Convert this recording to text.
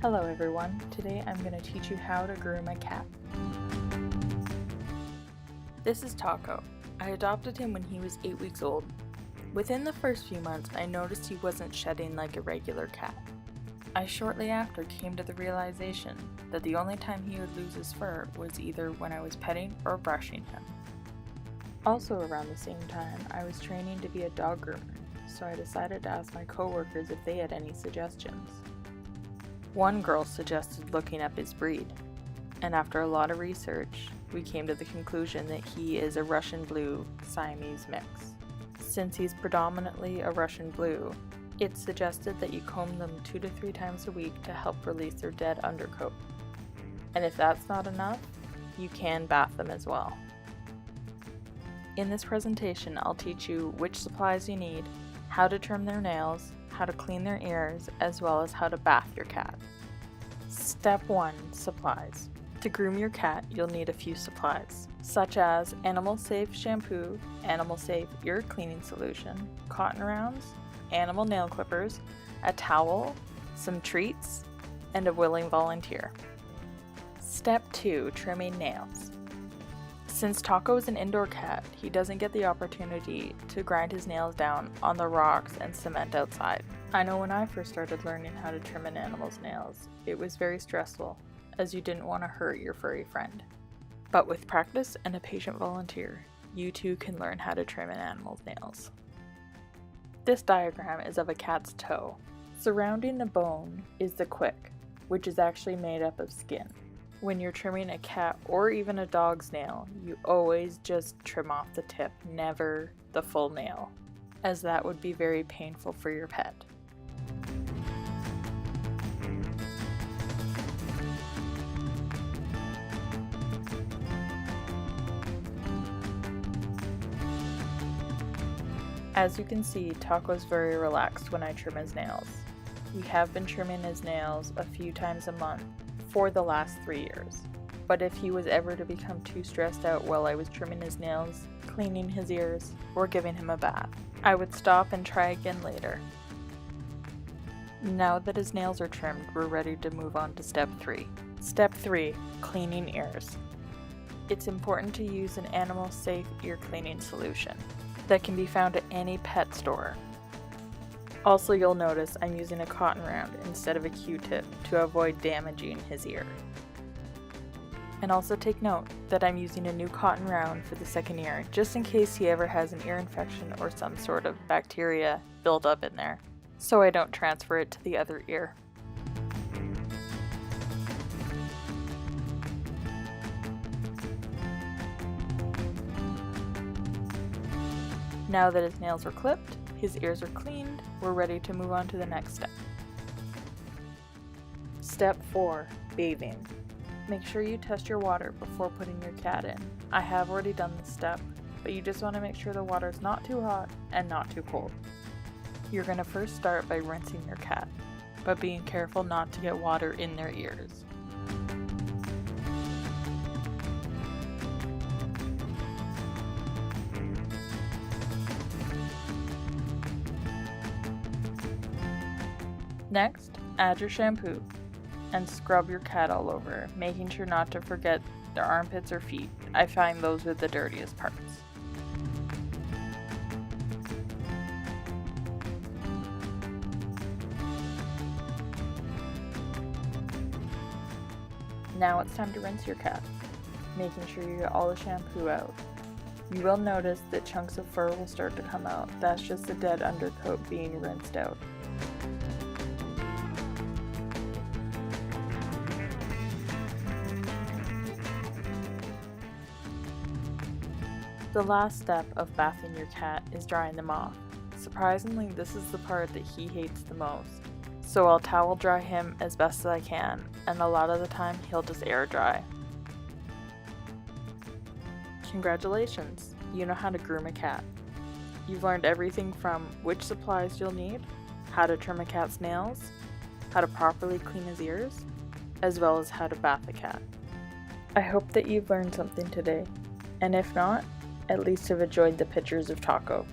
Hello everyone, today I'm going to teach you how to groom a cat. This is Taco. I adopted him when he was 8 weeks old. Within the first few months, I noticed he wasn't shedding like a regular cat. I shortly after came to the realization that the only time he would lose his fur was either when I was petting or brushing him. Also around the same time, I was training to be a dog groomer, so I decided to ask my coworkers if they had any suggestions. One girl suggested looking up his breed, and after a lot of research, we came to the conclusion that he is a Russian Blue Siamese mix. Since he's predominantly a Russian Blue, it's suggested that you comb them 2 to 3 times a week to help release their dead undercoat. And if that's not enough, you can bath them as well. In this presentation, I'll teach you which supplies you need, how to trim their nails, how to clean their ears, as well as how to bath your cat. Step 1. Supplies. To groom your cat, you'll need a few supplies, such as Animal Safe shampoo, Animal Safe ear cleaning solution, cotton rounds, animal nail clippers, a towel, some treats, and a willing volunteer. Step 2. Trimming nails. Since Taco is an indoor cat, he doesn't get the opportunity to grind his nails down on the rocks and cement outside. I know when I first started learning how to trim an animal's nails, it was very stressful, as you didn't want to hurt your furry friend. But with practice and a patient volunteer, you too can learn how to trim an animal's nails. This diagram is of a cat's toe. Surrounding the bone is the quick, which is actually made up of skin. When you're trimming a cat or even a dog's nail, you always just trim off the tip, never the full nail, as that would be very painful for your pet. As you can see, Taco's very relaxed when I trim his nails. We have been trimming his nails a few times a month for the last 3 years. But if he was ever to become too stressed out while I was trimming his nails, cleaning his ears, or giving him a bath, I would stop and try again later. Now that his nails are trimmed, we're ready to move on to step 3. Step 3. Cleaning ears. It's important to use an Animal Safe ear cleaning solution that can be found at any pet store. Also, you'll notice I'm using a cotton round instead of a Q-tip to avoid damaging his ear. And also take note that I'm using a new cotton round for the second ear, just in case he ever has an ear infection or some sort of bacteria built up in there, so I don't transfer it to the other ear. Now that his nails are clipped, his ears are cleaned, we're ready to move on to the next step. Step 4. Bathing. Make sure you test your water before putting your cat in. I have already done this step, but you just want to make sure the water is not too hot and not too cold. You're going to first start by rinsing your cat, but being careful not to get water in their ears. Next, add your shampoo and scrub your cat all over, making sure not to forget their armpits or feet. I find those are the dirtiest parts. Now it's time to rinse your cat, making sure you get all the shampoo out. You will notice that chunks of fur will start to come out. That's just the dead undercoat being rinsed out. The last step of bathing your cat is drying them off. Surprisingly, this is the part that he hates the most. So I'll towel dry him as best as I can, and a lot of the time he'll just air dry. Congratulations, you know how to groom a cat. You've learned everything from which supplies you'll need, how to trim a cat's nails, how to properly clean his ears, as well as how to bath a cat. I hope that you've learned something today, and if not, at least have enjoyed the pictures of Taco.